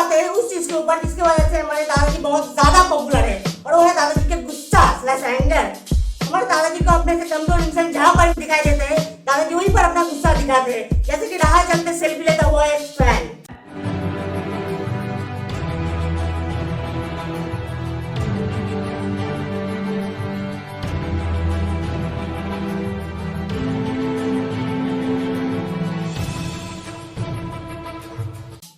आते हैं उस चीज के ऊपर जिसकी वजह से हमारे दादाजी बहुत ज्यादा पॉपुलर है, और वो है दादाजी के गुस्सा स्लैश एंगर। हमारे दादाजी को अपने से कमजोर इंसान जहां पर भी दिखाई देते हैं, दादाजी वहीं पर अपना गुस्सा दिखाते हैं, जैसे कि राह चलते सेल्फी लेता हुआ एक फैन।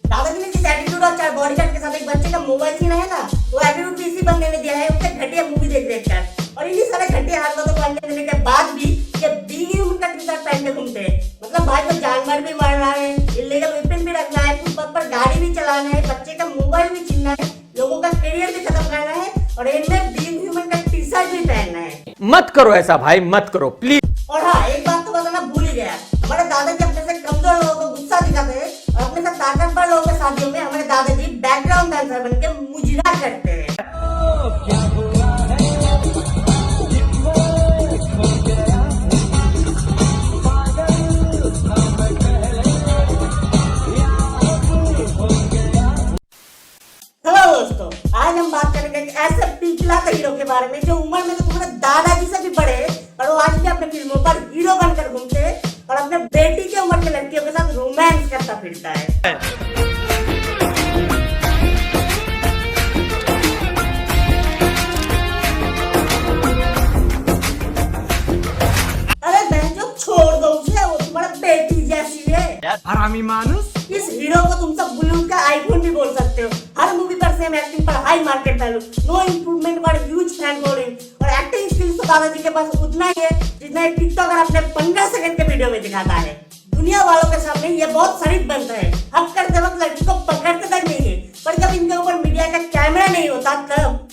दादाजी ने जिस एटीट्यूड और चार बॉडीगार्ड के साथ एक बच्चे का मोबाइल छीना है ना, वो एटीट्यूड भी इसी बंदे ने दिया है उसके घटिया मूवी देख कर। और इन्हीं सारे घटिया हरकतों को अंजाम देने के बाद भी ये बीवी उनका टी-शर्ट पहन के घूमते हैं। मतलब भाई को जानवर भी मारना है, इलीगल वेपन भी रखना है, फुटपाथ पर गाड़ी भी चलाना है, बच्चे का मोबाइल भी छीनना है, लोगों का करियर भी खत्म करना है, और इनमें बीइंग ह्यूमन का टी-शर्ट भी पहनना है। मत करो ऐसा भाई, मत करो प्लीज। और हाँ, एक बात तो बताना भूल ही गया, हमारे दादाजी अपने से कमजोर लोगों को गुस्सा दिखाते हैं, और अपने से ताकतवर लोगों के शादियों में हमारे दादाजी बैकग्राउंड डांसर बन के मुजरा करते हैं। हेलो दोस्तों, आज हम बात करेंगे एक ऐसे पिछलाते हीरो के बारे में जो उम्र में तो तुम्हारे दादाजी से भी बड़े हैं, और वो आज भी अपने फिल्मों पर हीरो बनकर घूमते हैं और अपने बेटी के उम्र के लड़कियों के साथ रोमांस करता फिरता है। अरे बहन जो छोड़ दो उसे, वो तुम्हारा बेटी जैसी है। हरामी मानुस। इस हीरो को तुम सब बॉलीवुड का आईफोन भी बोल सकते हो। हर मूवी पर सेम एक्टिंग पर high market value, no improvement पर ह्यूज फैन फॉलोइंग, और एक्टिंग स्किल्स तो दादाजी के पास उतना ही है जितना एक टिकटॉकर अपने 15 सेकंड के वीडियो में दिखाता है। दुनिया वालों के सामने ये बहुत शरीफ बनता है, हक करते वक्त लड़की को पकड़ते तक नहीं है, पर जब इनके ऊपर मीडिया का कैमरा नहीं होता तब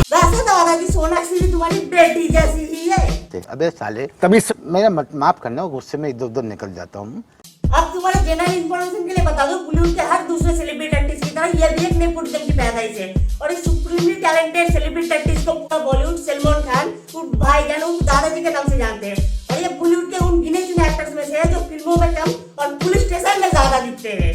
वैसे दादाजी सोनाक्षी भी तुम्हारी बेटी जैसी ही है। अबे साले, तभी मेरा माफ करना, गुस्से में इधर उधर निकल जाता हूँ। अब तुम्हारे जनरल इंफॉर्मेशन के लिए बता दो, बॉलीवुड के हर दूसरे सेलिब्रिटी आर्टिस्ट की तरह ये भी एक नेपोटिज्म की पैदाइश है, और इस सुप्रीमली टैलेंटेड सेलिब्रिटी आर्टिस्ट को पूरा बॉलीवुड सलमान खान उर्फ भाईजान उर्फ दादाजी के नाम से जानते हैं, और ये बॉलीवुड के उन गिने चुने एक्टर्स में से है जो फिल्मों में कम और पुलिस स्टेशन में ज्यादा दिखते हैं।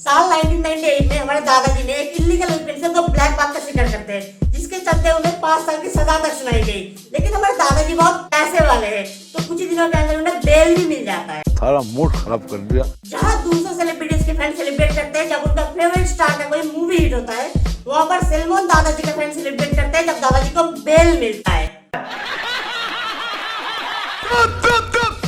साल 1998 में हमारे दादाजी ने एक इलीगल वेपन से 2 ब्लैक बाघ का शिकार करते हैं, जिसके चलते उन्हें 5 साल की सजा तक सुनाई गई। लेकिन हमारे दादाजी बहुत पैसे वाले हैं, तो कुछ ही दिनों के अंदर उन्हें बेल भी मिल जाता है। सारा मूड खराब कर दिया। जहाँ दूसरे सेलिब्रिटीज के फैन सेलिब्रेट करते हैं जब उनका फेवरेट स्टार का कोई मूवी हिट होता है, वहाँ पर सलमान दादाजी के फैन सेलिब्रेट करते हैं जब दादाजी को बेल मिलता है।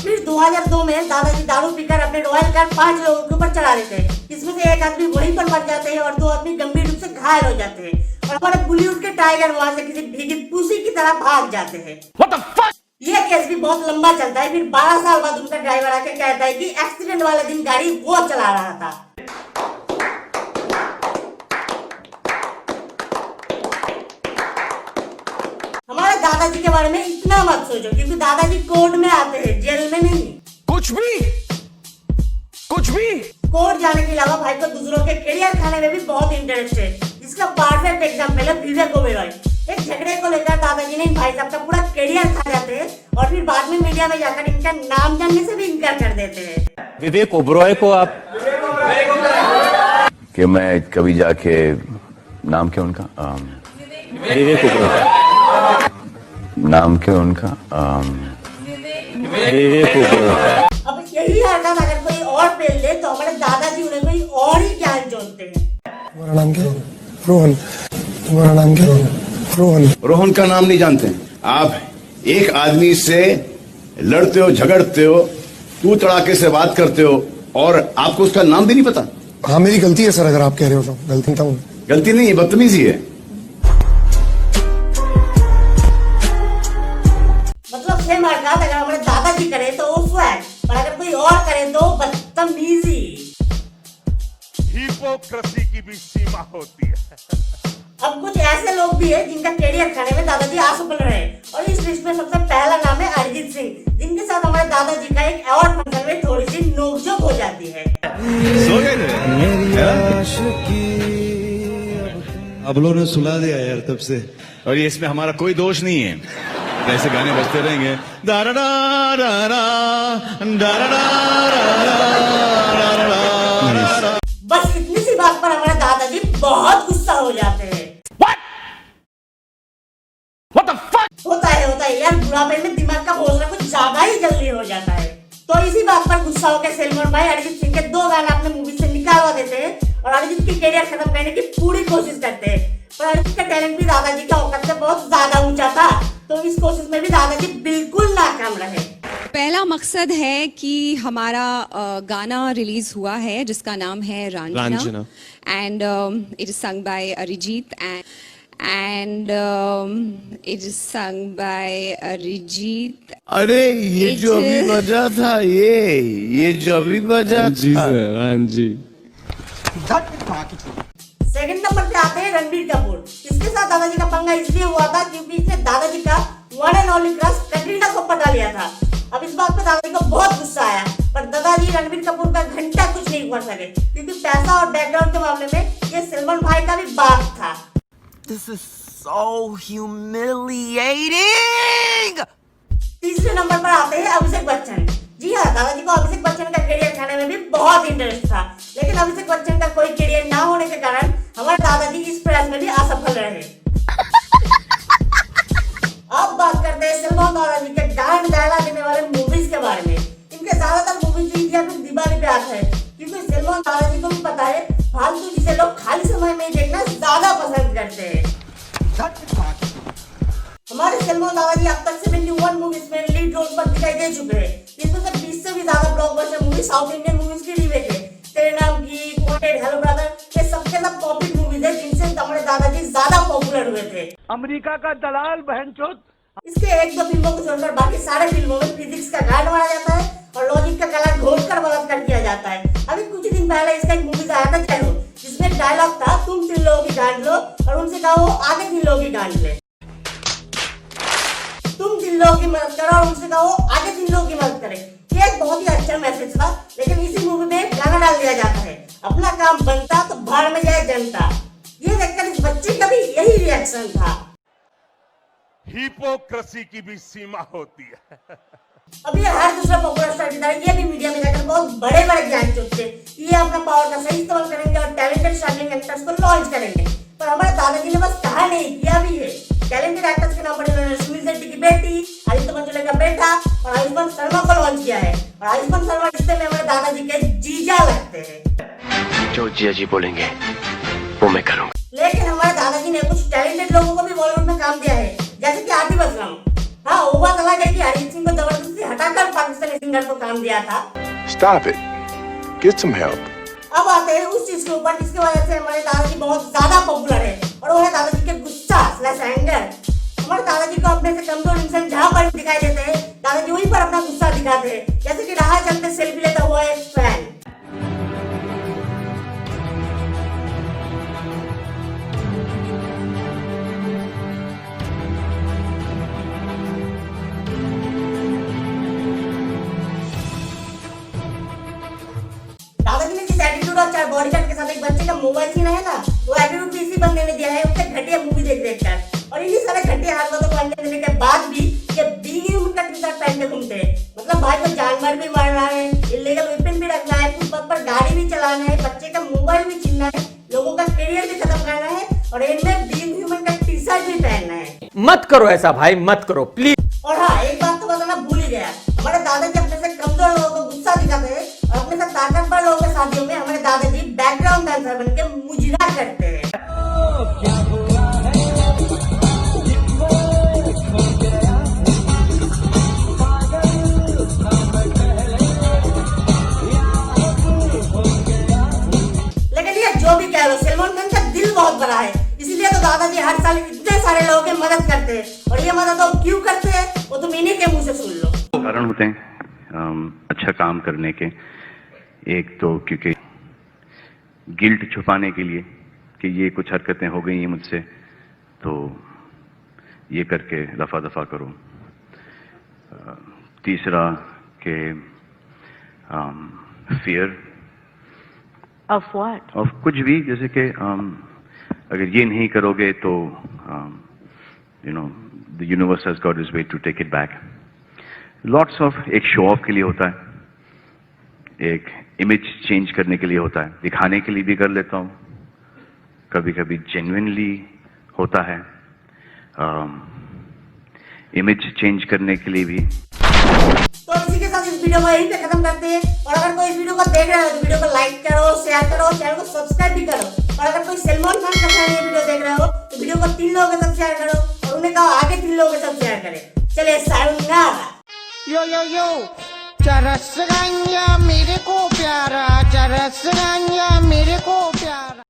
फिर 2002 में दादाजी दारू पीकर अपने रॉयल कार 5 लोगों के ऊपर चढ़ा देते हैं, जिसमें से एक आदमी वहीं पर मर जाते हैं और 2 आदमी गंभीर रूप से घायल हो जाते हैं, और हमारे बॉलीवुड के टाइगर वहां से किसी भीगी पूसी की तरह भाग जाते हैं। What the fuck? ये केस भी बहुत लंबा चलता है। फिर 12 साल बाद उनका ड्राइवर आके कहता है कि एक्सीडेंट वाले दिन गाड़ी वो चला रहा था। हमारे दादाजी के बारे में इतना मत सोचो, क्योंकि दादाजी कोर्ट में आते हैं, जेल में नहीं। कुछ भी कोर्ट जाने के अलावा भाई को दूसरों के करियर खाने में भी बहुत इंटरेस्ट है, जिसका परफेक्ट एग्जाम्पल है विवेक ओबेरॉय। एक झगड़े को लेकर दादाजी ने भाई साहब का पूरा करियर खा जाते हैं, और फिर बाद में मीडिया में जाकर इनका नाम जानने से भी इनकार कर देते हैं। विवेक ओबेरॉय को आप कि मैं कभी जाके नाम क्या उनका विवेक ओबेरॉय, नाम क्या उनका विवेक ओबेरॉय। अब यही हरकत अगर कोई और पेल ले तो हमारे दादाजी उन्हें कोई और ही ज्ञान जोड़ते हैं। तुम्हारा नाम क्या? रोहन। तुम्हारा नाम क्या? रोहन। रोहन का नाम नहीं जानते आप? एक आदमी से लड़ते हो, झगड़ते हो, तू तड़ाके से बात करते हो, और आपको उसका नाम भी नहीं पता? हाँ, मेरी गलती है सर, अगर आप कह रहे हो तो। गलती था, गलती नहीं, बदतमीजी है। मतलब सेम हरकत अगर हमारे दादाजी करे तो वो स्वैग, और अगर कोई और करे तो बदतमीजी। हिपोक्रेसी की भी सीमा होती है। अब कुछ ऐसे लोग भी हैं जिनका करियर खाने में दादाजी असफल रहे, और इस लिस्ट में सबसे पहला नाम है अरिजीत सिंह, जिनके साथ हमारे दादाजी का एक अवार्ड फंक्शन में थोड़ी सी नोकझोंक हो जाती है। अबलों ने सुला दिया यार तब से। और ये इसमें हमारा कोई दोष नहीं है, ऐसे गाने बजते रहेंगे। दाराडा, दाराडा, दाराडा, दाराडा। बस इतनी सी बात पर हमारे दादाजी बहुत गुस्सा हो जाते हैं। होता है यार, बुढ़ापे में दिमाग का हौसला कुछ ज्यादा ही जल्दी हो जाता है। तो इसी बात पर गुस्सा होकर सलमान भाई अरिजीत सिंह के 2 गाने अपने मूवी से निकालवा देते हैं और अरिजीत की करियर खत्म करने की पूरी कोशिश करते हैं। पर अरिजीत का टैलेंट भी दादाजी का औकात से बहुत ज्यादा ऊंचा था, तो इस कोशिश में भी दादाजी बिल्कुल नाकाम रहे। पहला मकसद है कि हमारा गाना रिलीज हुआ है जिसका नाम है Raanjhanaa and it is sung by Arijit and it is sung by Arijit. अरे ये जो अभी बजा था, ये जो अभी बजा जी सर, हाँ जी। सेकंड नंबर पे आते हैं रणबीर कपूर। इसके साथ दादाजी का पंगा इसलिए हुआ था क्योंकि इसने दादाजी का one and only crush Katrina को पटा लिया था। अब इस बात पे दादाजी को बहुत गुस्सा आया, पर दादाजी रणबीर कपूर का घंटा कुछ नहीं कर सके क्योंकि पैसा और बैकग्राउंड के मामले में ये सलमान भाई का भी बाप था। This is so humiliating. तीसरे नंबर पर आते हैं अभिषेक बच्चन। जी हाँ, दादाजी को अभिषेक बच्चन का करियर खाने में भी बहुत इंटरेस्ट था, लेकिन अभिषेक बच्चन का कोई करियर ना होने के कारण हमारे दादाजी इस प्रयास में भी असफल रहे। अब बात करते हैं सलमान दादाजी के गान गाला देने वाले मूवीज के बारे में। इनके ज्यादातर मूवीज इंडिया में दिवाली पे आते हैं क्योंकि सलमान दादाजी को भी पता है फालतू जिसे लोग खाली समय में देखना ज्यादा पसंद करते हैं। हमारे सलमान दादाजी अब तक 71 मूवीज में लीड रोल पर दिखाई दे चुके हैं। इसमें से 20 से भी ज्यादा blockbuster movie south Indian movies की रीमेक है। तेरे नाम की, वांटेड, हेलो ब्रदर, ये सबके सब पॉपुलर मूवीज है जिनसे हमारे दादाजी ज्यादा पॉपुलर हुए थे। अमेरिका का दलाल बहनचोद। इसके 1-2 फिल्मों को छोड़कर बाकी सारे फिल्मों में फिजिक्स का गार्ड मारा जाता है और लॉजिक का कला घोटकर बलात्कार किया जाता है। अभी कुछ दिन पहले इसका एक मूवी आया था चलो, जिसमें डायलॉग था तुम 3 लोगों की गांड लो और उनसे कहो आगे 3 लोगों की गांड ले। तुम 3 लोगों की मदद करो और उनसे कहो आगे 3 लोगों की मदद करें। ये एक बहुत ही अच्छा मैसेज था, लेकिन इसी मूवी में एक गाना डाल दिया जाता है, अपना काम बनता तो भाड़ में जाए जनता। ये देखकर इस बच्चे का भी यही रिएक्शन था। हिपोक्रेसी की भी सीमा होती है। अब ये हर दूसरा पॉपुलर स्टार की तरह ये भी मीडिया में जाकर बहुत बड़े बड़े ज्ञान चुपते ये अपना पावर का सही इस्तेमाल करेंगे और टैलेंटेड स्टार्टिंग एक्टर्स को लॉन्च करेंगे। पर हमारे दादाजी ने बस कहा नहीं, किया भी है। टैलेंटेड एक्टर्स के नाम पर इन्होंने सुनील शेट्टी की बेटी, आदित्य पंचोली का बेटा और आयुष्मान शर्मा को लॉन्च किया है। और आयुष्मान शर्मा रिश्ते में हमारे दादाजी के जीजा लगते हैं। जो जिया जी बोलेंगे वो मैं करूँगा। लेकिन हमारे दादाजी ने कुछ टैलेंटेड लोगों को भी बॉलीवुड में काम दिया है, जैसे कि आतिफ असलम। हाँ, वो बात अलग है कि अरिजीत सिंह को जबरदस्ती हटाकर पाकिस्तानी सिंगर को काम दिया था। Stop it. Get some help. अब आते हैं उस चीज के ऊपर जिसकी वजह से हमारे दादाजी बहुत ज्यादा पॉपुलर है और वो है दादाजी के गुस्सा / एंगर। हमारे दादाजी को अपने से कमजोर इंसान जहाँ पर दिखाई देते हैं, दादाजी वहीं पर अपना गुस्सा दिखाते हैं, जैसे कि राह चलते सेल्फी लेता हुआ एक फैन। दादाजी ने जिस एटीट्यूड और 4 बॉडीगार्ड के साथ एक बच्चे का मोबाइल छीना है ना, वो एटीट्यूड भी इसी बंदे ने दिया है उसके घटिया मूवी देख कर। और इन्हीं सारे घटिया हरकतों को अंजाम देने के बाद भी ये बीइंग ह्यूमन का टी-शर्ट पहन के घूमते हैं। मतलब भाई को जानवर भी मारना है, इलीगल वेपन भी रखना है, फुटपाथ पर गाड़ी भी चलाना है, बच्चे का मोबाइल भी छीनना है, लोगों का करियर भी खत्म करना है और इनमें बीइंग ह्यूमन का टी-शर्ट भी पहनना है। मत करो ऐसा भाई, मत करो प्लीज। और हाँ, एक बात तो बताना भूल ही गया, हमारे दादाजी अपने से कमजोर लोगों को गुस्सा दिखाते हैं और अपने से ताकतवर लोगों के शादियों में हमारे दादाजी बैकग्राउंड डांसर बनके मुजरा करते हैं। लेकिन ये जो भी कह लो, सलमान खान का दिल बहुत बड़ा है, इसीलिए तो दादाजी हर साल इतने सारे लोगों की मदद करते हैं। और ये मदद वो क्यों करते हैं वो तुम इन्हीं के मुंह से सुन लो। कारण होते हैं अच्छा काम करने के। एक तो क्योंकि गिल्ट छुपाने के लिए कि ये कुछ हरकतें हो गई हैं मुझसे, तो ये करके दफा दफा करो। तीसरा के फियर ऑफ व्हाट? ऑफ कुछ भी, जैसे कि अगर ये नहीं करोगे तो you know the universe has got its way to take it back. Lots of एक शो ऑफ के लिए होता है, एक इमेज चेंज करने के लिए होता है, दिखाने के लिए भी कर लेता हूँ, कभी कभी जेन्युइनली होता है इमेज चेंज करने के लिए भी. तो इसी के साथ इस वीडियो को यहीं पे खत्म करते हैं. और अगर कोई इस वीडियो को देख रहे हो तो वीडियो को लाइक करो, शेयर करो, चैनल को सब्सक्राइब भी करो. और अगर कोई सलमान खान का फैन ये वीडियो देख रहे हो तो वीडियो को 3 लोगों के साथ शेयर करो और उन्हें कहो आगे 3 लोगों के साथ शेयर करें. चलिए सायोनारा. यो यो यो चरस गंजा मेरे को प्यारा, चरस गंजा मेरे को प्यारा.